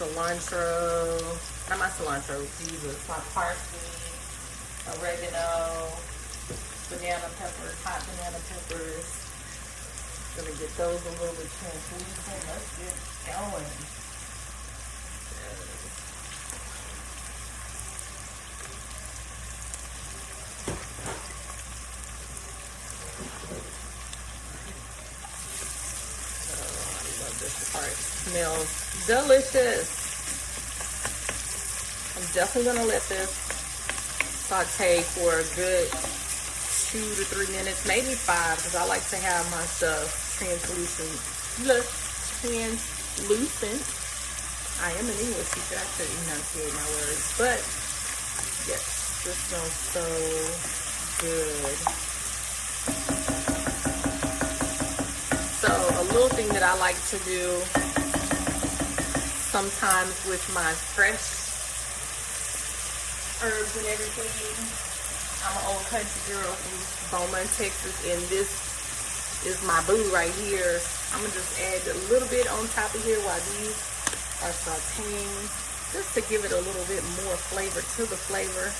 cilantro, not my cilantro, Jesus, my parsley, oregano, banana peppers, hot banana peppers. Gonna get those a little bit translucent. Let's get going. Smells delicious. I'm definitely gonna let this saute for a good 2 to 3 minutes, maybe 5, because I like to have my stuff translucent. I am an English teacher. I should enunciate my words, but yes, this smells so good. So a little thing that I like to do sometimes with my fresh herbs and everything, I'm an old country girl from Beaumont, Texas, and this is my boo right here. I'm gonna just add a little bit on top of here while these are sauteing, just to give it a little bit more flavor to the flavor.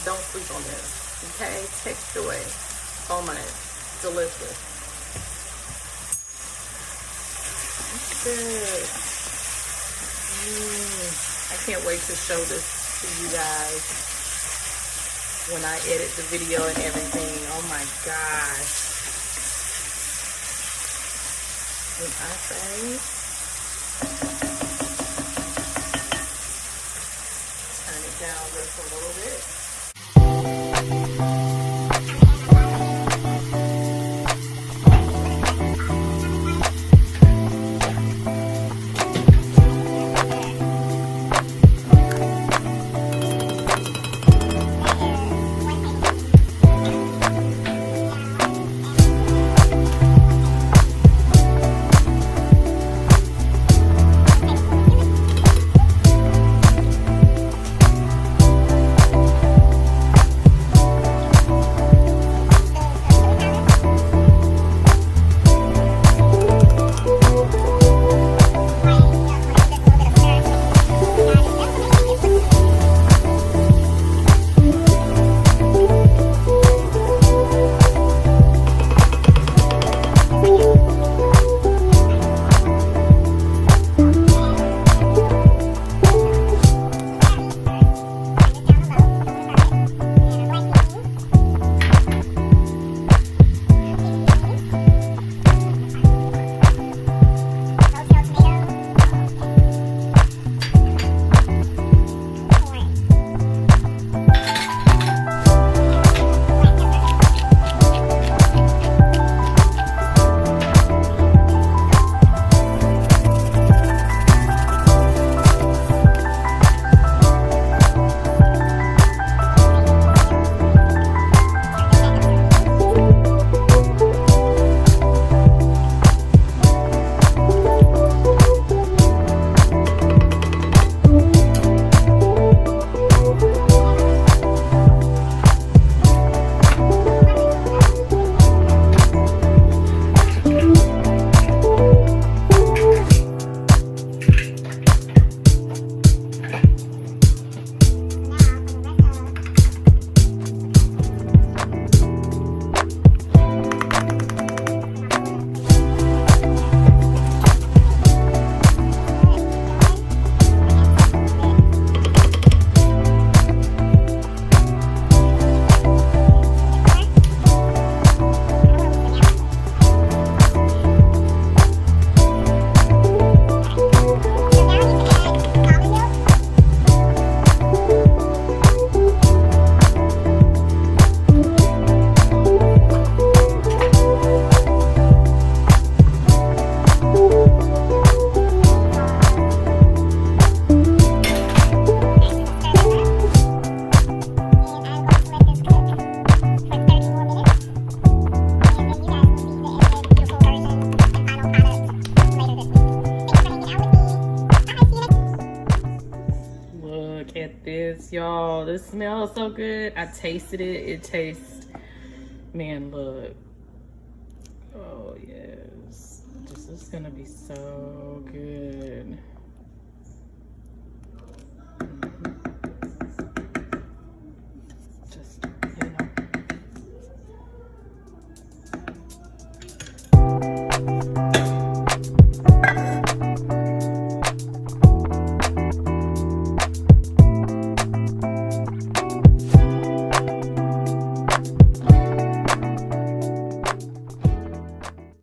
Don't sleep on this, okay? Text joy, Beaumont. Delicious. Good. I can't wait to show this to you guys when I edit the video and everything. Oh my gosh. When I say, turn it down just a little bit. this, y'all. This smells so good. I tasted it. It tastes, man, look. Oh, yes. Just This is gonna be so good.